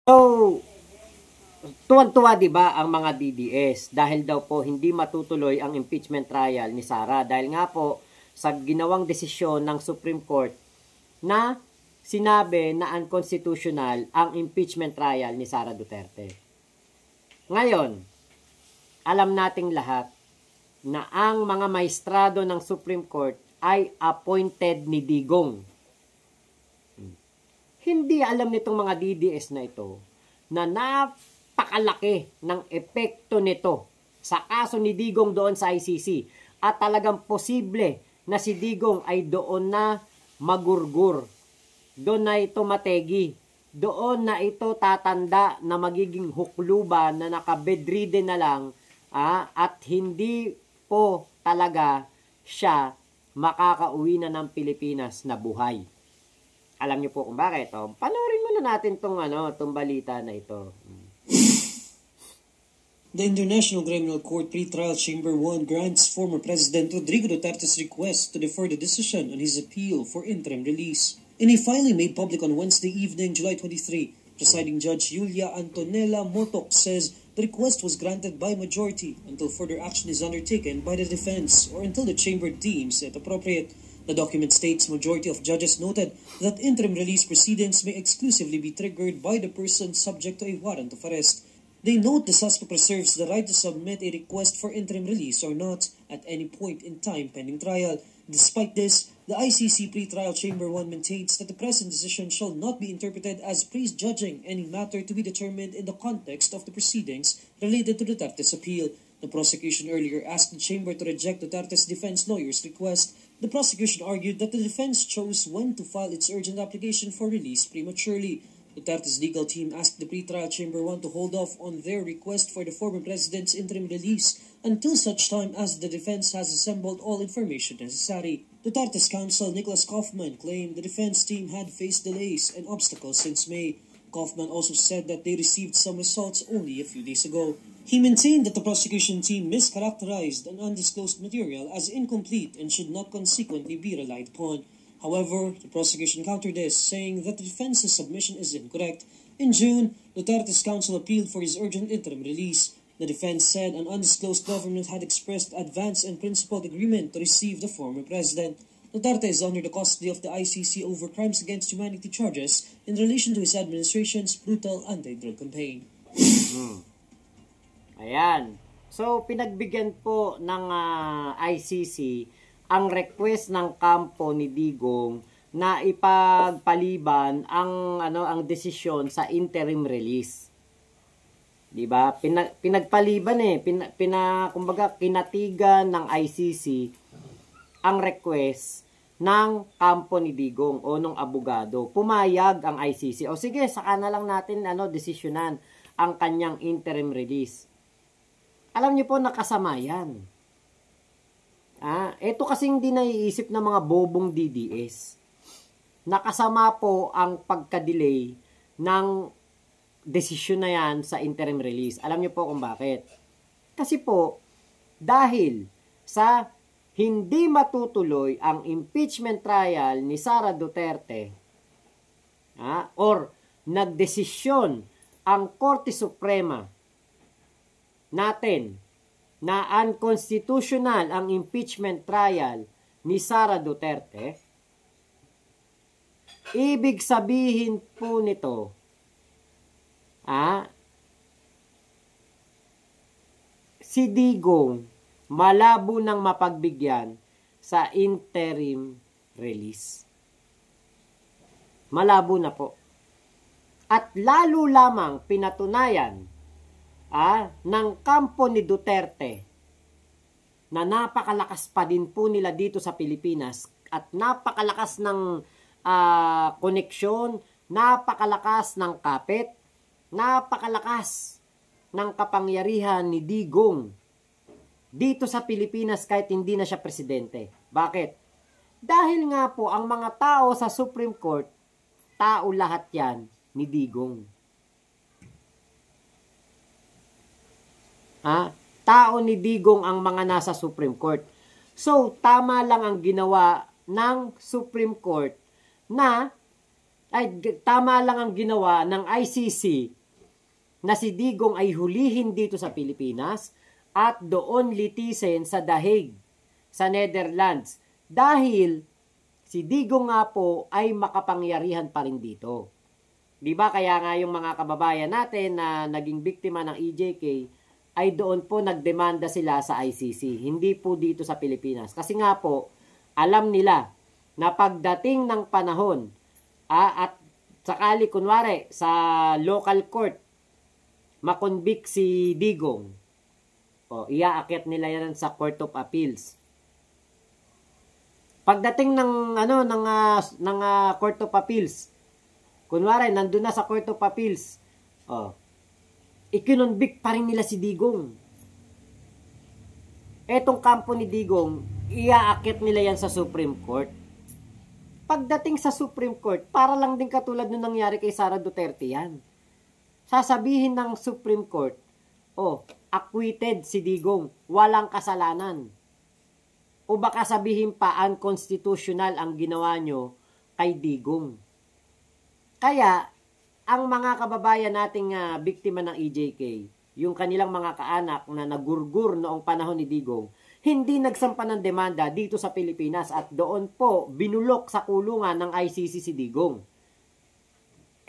So, tuwan-tuwa 'di ba ang mga DDS dahil daw po hindi matutuloy ang impeachment trial ni Sara dahil nga po sa ginawang desisyon ng Supreme Court na sinabi na unconstitutional ang impeachment trial ni Sara Duterte. Ngayon, alam nating lahat na ang mga maestrado ng Supreme Court ay appointed ni Digong. Hindi alam nitong mga DDS na ito na napakalaki ng epekto nito sa kaso ni Digong doon sa ICC at talagang posible na si Digong ay doon na magurgur, doon na ito mategi, doon na ito tatanda na magiging hukluban na nakabedridden na lang at hindi po talaga siya makakauwi na ng Pilipinas na buhay. Alam niyo po kung bakit. Panoorin muna natin tong balita na ito. The International Criminal Court Pretrial Chamber 1 grants former President Rodrigo Duterte's request to defer the decision on his appeal for interim release. In a filing made public on Wednesday evening, July 23, presiding Judge Julia Antonella Motok says the request was granted by majority until further action is undertaken by the defense or until the chamber deems it appropriate. The document states majority of judges noted that interim release proceedings may exclusively be triggered by the person subject to a warrant of arrest. They note the suspect reserves the right to submit a request for interim release or not at any point in time pending trial. Despite this, the ICC Pretrial Chamber 1 maintains that the present decision shall not be interpreted as prejudging any matter to be determined in the context of the proceedings related to Duterte's appeal. The prosecution earlier asked the chamber to reject Duterte's defense lawyer's request. The prosecution argued that the defense chose when to file its urgent application for release prematurely. Duterte's legal team asked the pretrial chamber 1 to hold off on their request for the former president's interim release until such time as the defense has assembled all information necessary. Duterte's counsel Nicholas Kaufman claimed the defense team had faced delays and obstacles since May. Kaufman also said that they received some results only a few days ago. He maintained that the prosecution team mischaracterized an undisclosed material as incomplete and should not consequently be relied upon. However, the prosecution countered this, saying that the defense's submission is incorrect. In June, Duterte's counsel appealed for his urgent interim release. The defense said an undisclosed government had expressed advance and principled agreement to receive the former president. Duterte is under the custody of the ICC over crimes against humanity charges in relation to his administration's brutal anti-drug campaign. Ayan. So, pinagbigyan po ng ICC ang request ng kampo ni Digong na ipagpaliban ang desisyon sa interim release. 'Di ba? Pinagpaliban kumbaga kinatigan ng ICC ang request ng kampo ni Digong o nung abogado. Pumayag ang ICC. O sige, saka na lang natin desisyonan ang kanyang interim release. Alam niyo po, nakasama yan. Ito kasing hindi naiisip ng mga bobong DDS. Nakasama po ang pagka-delay ng desisyon na yan sa interim release. Alam niyo po kung bakit? Kasi po, dahil sa hindi matutuloy ang impeachment trial ni Sara Duterte, or nagdesisyon ang Korte Suprema natin na unconstitutional ang impeachment trial ni Sara Duterte, ibig sabihin po nito, si Digong malabo nang mapagbigyan sa interim release. Malabo na po. At lalo lamang pinatunayan ng kampo ni Duterte na napakalakas pa din po nila dito sa Pilipinas at napakalakas ng koneksyon, napakalakas ng kapit, napakalakas ng kapangyarihan ni Digong dito sa Pilipinas kahit hindi na siya presidente. Bakit? Dahil nga po ang mga tao sa Supreme Court, tao lahat yan ni Digong. Tao ni Digong ang mga nasa Supreme Court. So, tama lang ang ginawa ng Supreme Court tama lang ang ginawa ng ICC na si Digong ay hulihin dito sa Pilipinas at doon litisin sa The Hague, sa Netherlands. Dahil si Digong nga po ay makapangyarihan pa rin dito. Di ba kaya nga yung mga kababayan natin na naging biktima ng EJK ay doon po nagdemanda sila sa ICC, hindi po dito sa Pilipinas. Kasi nga po, alam nila na pagdating ng panahon at sakali kunwari sa local court, makonvict si Digong, iaakyat nila yan sa Court of Appeals. Pagdating ng Court of Appeals, kunwari nandun na sa Court of Appeals, ikinonvict pa rin nila si Digong. Etong kampo ni Digong, iaakit nila yan sa Supreme Court. Pagdating sa Supreme Court, para lang din katulad nung nangyari kay Sara Duterte yan. Sasabihin ng Supreme Court, acquitted si Digong, walang kasalanan. O baka sabihin pa, unconstitutional ang ginawa nyo kay Digong. Kaya, ang mga kababayan nating biktima ng EJK, yung kanilang mga kaanak na nagurgur noong panahon ni Digong, hindi nagsampa ng demanda dito sa Pilipinas at doon po binulok sa kulungan ng ICC si Digong.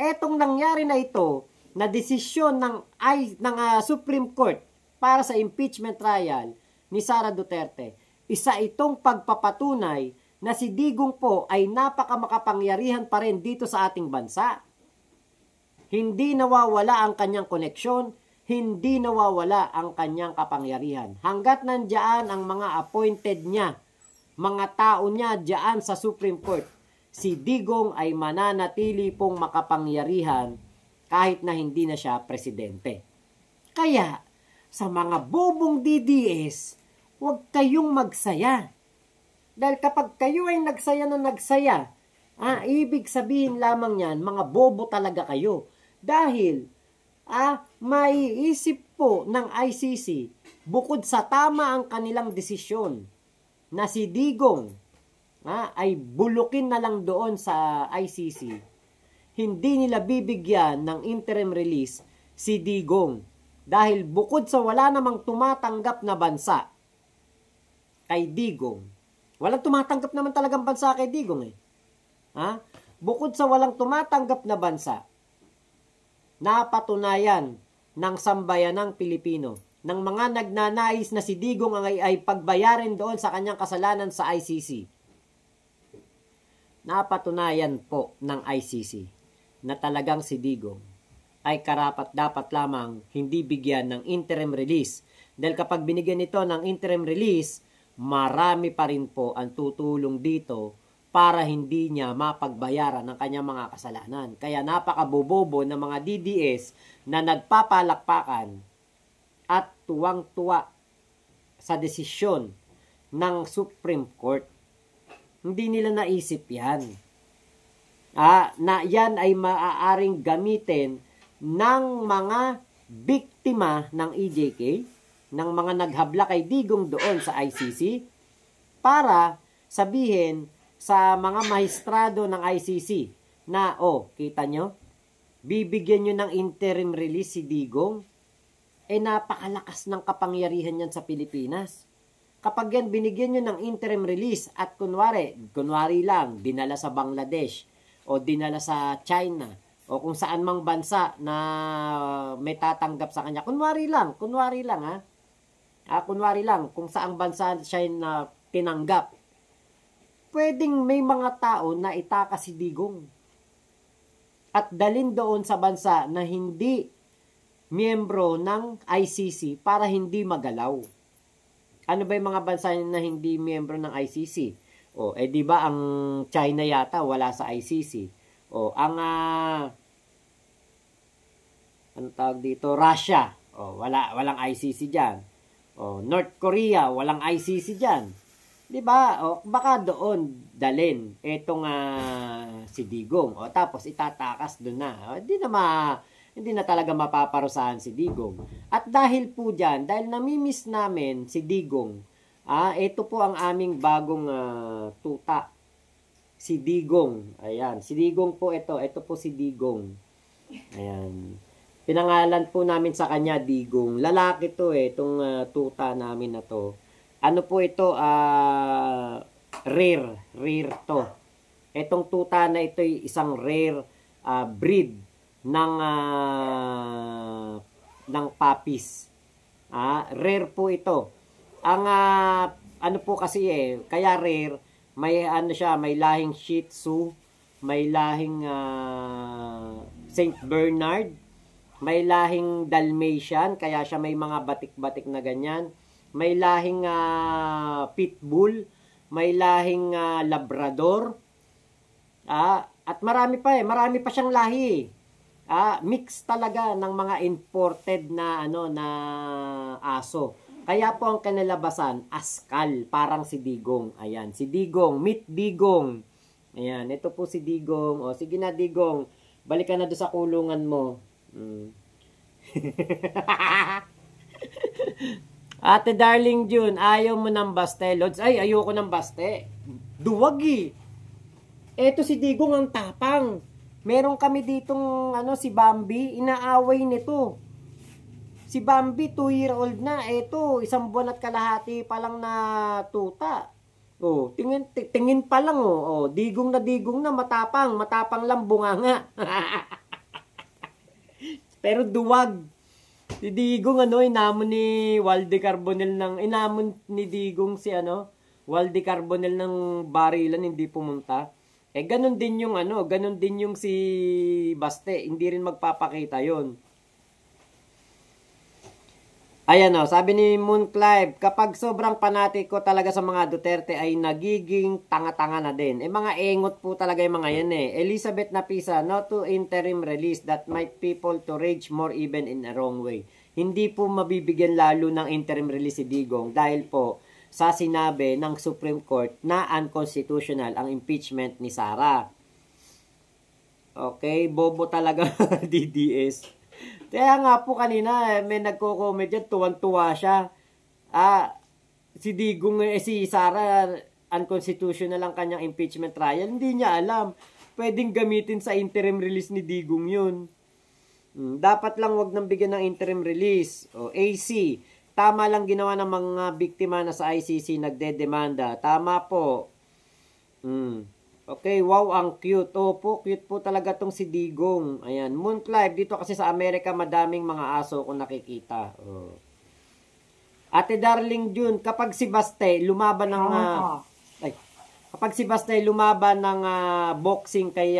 Etong nangyari na ito, na desisyon ng Supreme Court para sa impeachment trial ni Sara Duterte, isa itong pagpapatunay na si Digong po ay napakamakapangyarihan pa rin dito sa ating bansa. Hindi nawawala ang kanyang koneksyon, hindi nawawala ang kanyang kapangyarihan. Hanggat nandiyan ang mga appointed niya, mga tao niya diyan sa Supreme Court, si Digong ay mananatili pong makapangyarihan kahit na hindi na siya presidente. Kaya, sa mga bobong DDS, huwag kayong magsaya. Dahil kapag kayo ay nagsaya na nagsaya, ibig sabihin lamang yan, mga bobo talaga kayo. Dahil, maiisip po ng ICC, bukod sa tama ang kanilang desisyon, na si Digong ay bulukin na lang doon sa ICC, hindi nila bibigyan ng interim release si Digong. Dahil bukod sa wala namang tumatanggap na bansa kay Digong, walang tumatanggap naman talagang bansa kay Digong Bukod sa walang tumatanggap na bansa, napatunayan ng sambayanang Pilipino, ng mga nagnanais na si Digong ay pagbayarin doon sa kanyang kasalanan sa ICC. Napatunayan po ng ICC na talagang si Digong ay karapat-dapat lamang hindi bigyan ng interim release. Dahil kapag binigyan nito ng interim release, marami pa rin po ang tutulong dito para hindi niya mapagbayaran ng kanyang mga kasalanan. Kaya napakabobobo ng mga DDS na nagpapalakpakan at tuwang-tuwa sa desisyon ng Supreme Court. Hindi nila naisip yan. Na yan ay maaaring gamitin ng mga biktima ng EJK, ng mga naghabla kay Digong doon sa ICC, para sabihin sa mga maestrado ng ICC na, kita nyo, bibigyan nyo ng interim release si Digong, napakalakas ng kapangyarihan yan sa Pilipinas. Kapag yan binigyan nyo ng interim release at kunwari lang, dinala sa Bangladesh, o dinala sa China, o kung saan mang bansa na may tatanggap sa kanya. Kunwari lang, kung saang bansa siya na tinanggap. Pwedeng may mga tao na itakas si Digong at dalhin doon sa bansa na hindi miyembro ng ICC para hindi magalaw. Ano ba yung mga bansa na hindi miyembro ng ICC? Di ba ang China yata wala sa ICC? Ang tawag dito, Russia, walang ICC diyan. North Korea, walang ICC diyan. Di ba? Baka doon dalhin etong si Digong. Tapos itatakas doon na. Hindi na talaga mapaparusahan si Digong. At dahil po diyan, dahil namimiss namin si Digong, ito po ang aming bagong tuta. Si Digong. Ayan. Si Digong po ito. Ito po si Digong. Ayan. Pinangalan po namin sa kanya Digong. Lalaki to itong tuta namin na to. Ano po ito? Rare to. Itong tuta na ito ay isang rare breed ng puppies. Rare po ito. Ang ano po kasi kaya rare, may ano siya, may lahing Shih Tzu, may lahing Saint Bernard, may lahing Dalmatian, kaya siya may mga batik-batik na ganyan. May lahing Pitbull, may lahing Labrador. At marami pa siyang lahi. Mix talaga ng mga imported na na aso. Kaya po ang kanalabasan, askal, parang si Digong. Ayan, si Digong, meet Digong. Ayan, ito po si Digong. O, sige na Digong, balik ka na doon sa kulungan mo. Ate Darling June, ayaw mo ng baste, Lods? Ay, ayoko ng baste. Duwag Eto si Digong ang tapang. Meron kami ditong si Bambi, inaaway nito. Si Bambi, 2-year-old na. Eto, 1 buwan at kalahati pa lang na tuta. Oh, tingin pa lang digong na matapang lang bunganga. Pero duwag. Si Digong inamon ni Walde Carbonel inamon ni Digong si Walde Carbonel ng barilan, hindi pumunta. Ganun din yung si Baste, hindi rin magpapakita 'yon. Ayan sabi ni Moon Clive, kapag sobrang panatiko talaga sa mga Duterte ay nagiging tanga-tanga na din. Mga engot po talaga yung mga yan Elizabeth Napisa, no to interim release that might people to rage more even in a wrong way. Hindi po mabibigyan lalo ng interim release si Digong dahil po sa sinabi ng Supreme Court na unconstitutional ang impeachment ni Sara. Okay, bobo talaga DDS. Kaya nga po kanina, may nagko-comment dyan, tuwan-tuwa siya. Si Digong, si Sara, unconstitutional ang kanyang impeachment trial. Hindi niya alam. Pwedeng gamitin sa interim release ni Digong yun. Dapat lang wag nang bigyan ng interim release. AC, tama lang ginawa ng mga biktima na sa ICC nagdedemanda. Tama po. Okay, wow, ang cute. Opo, cute po talaga tong si Digong. Ayan, Moon Clive, dito kasi sa Amerika madaming mga aso kung nakikita. Ate Darling June, kapag si Baste lumaban ng boxing kay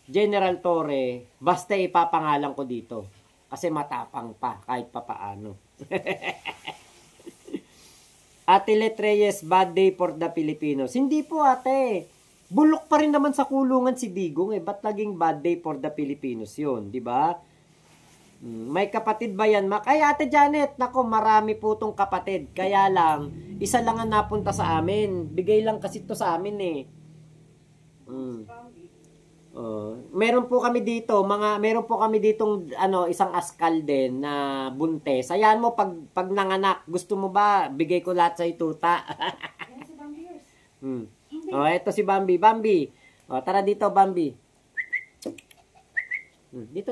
General Torre, Baste ipapangalan ko dito. Kasi matapang pa kahit papaano. Ate Let Reyes, bad day for the Filipinos. Hindi po ate. Bulok pa rin naman sa kulungan si Digong Ba't laging bad day for the Filipinos yun? Diba? May kapatid ba yan? Ay ate Janet, nako marami po tong kapatid. Kaya lang, isa lang ang napunta sa amin. Bigay lang kasi to sa amin meron po kami dito, meron po kami ditong isang askal din na buntes. Ayan mo pag nanganak, gusto mo ba bigay ko lahat sa ituta? Ito si Bambi. Bambi. Tara dito Bambi. Dito.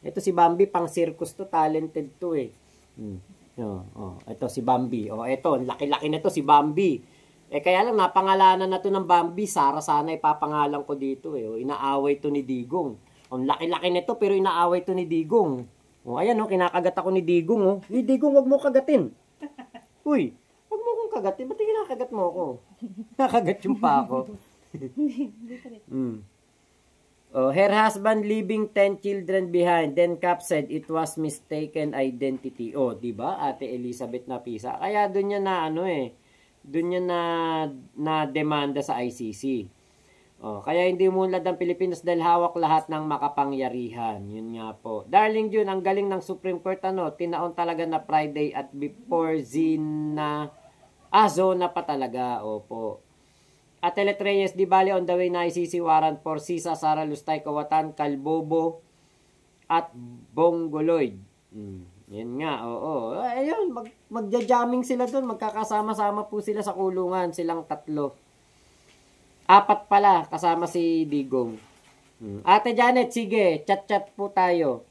Ito si Bambi, pang circus to, talented to ito si Bambi. Ito, laki-laki nito si Bambi. Kaya lang, napangalanan na to ng Bambi. Sara sana ipapangalan ko dito inaaway to ni Digong. Ang laki-laki nito, pero inaaway to ni Digong. Ayan kinakagat ako ni Digong Digong, wag mo kagatin. Uy, wag mo kong kagatin. Ba't kinakagat mo ako? Nakagat yung pa ako. Her husband leaving 10 children behind. Then Cap said it was mistaken identity. Diba? Ate Elizabeth Napisa. Kaya doon niya na doon niya na demanda sa ICC. Kaya hindi munlad ang Pilipinas dahil hawak lahat ng makapangyarihan. Yun nga po. Darling June, ang galing ng Supreme Court tinaon talaga na Friday at before zona pa talaga. Opo. At Let Reyes, di bali on the way na ICC warrant for Sisa, Sara Lustay, Kawatan, Kalbobo at Bongoloid. Yan nga, ayun, magja-jamming sila doon, magkakasama-sama po sila sa kulungan, silang 3. 4 pala, kasama si Digong. Ate Janet, sige, chat-chat po tayo.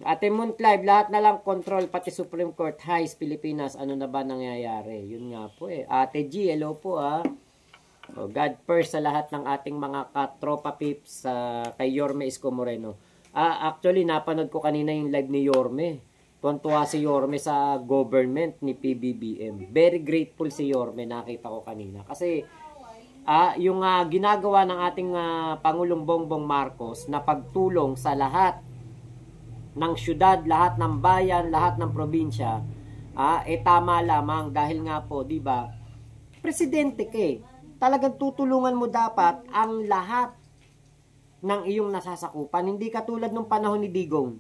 Ate Moon Clive, lahat na lang control, pati Supreme Court, Highs, Pilipinas, ano na ba nangyayari? Yun nga po eh. Ate G, hello po Oh, God first sa lahat ng ating mga katropa pips kay Yorme Isko Moreno. Actually, napanood ko kanina yung live ni Yorme. Tuwan-tuwa si Yorme sa government ni PBBM. Very grateful si Yorme, nakita ko kanina. Kasi yung ginagawa ng ating Pangulong Bongbong Marcos na pagtulong sa lahat ng syudad, lahat ng bayan, lahat ng probinsya, tama lamang dahil nga po, di ba, presidente ka eh. Talagang tutulungan mo dapat ang lahat ng iyong nasasakupan. Hindi katulad nung panahon ni Digong.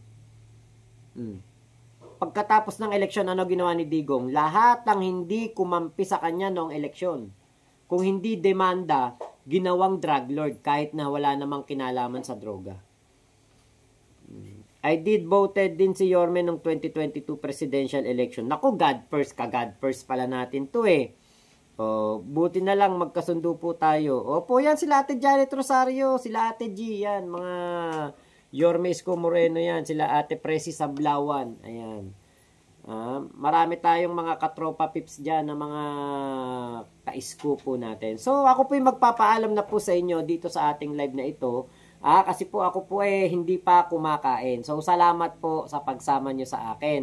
Pagkatapos ng eleksyon, ano ginawa ni Digong? Lahat ng hindi kumampi sa kanya noong eleksyon. Kung hindi demanda, ginawang drug lord kahit na wala namang kinalaman sa droga. I did voted din si Yorme noong 2022 presidential election. Naku, God first pala natin to eh. Buti na lang magkasundo po tayo. Opo, yan sila Ate Janet Rosario, sila Ate G, yan, mga Yorme Isko Moreno yan, sila Ate Presi Sablawan, ayan. Marami tayong mga katropa pips dyan na mga ka-isko po natin. So, ako po yung magpapaalam na po sa inyo dito sa ating live na ito. Kasi po ako po hindi pa kumakain. So, salamat po sa pagsama nyo sa akin.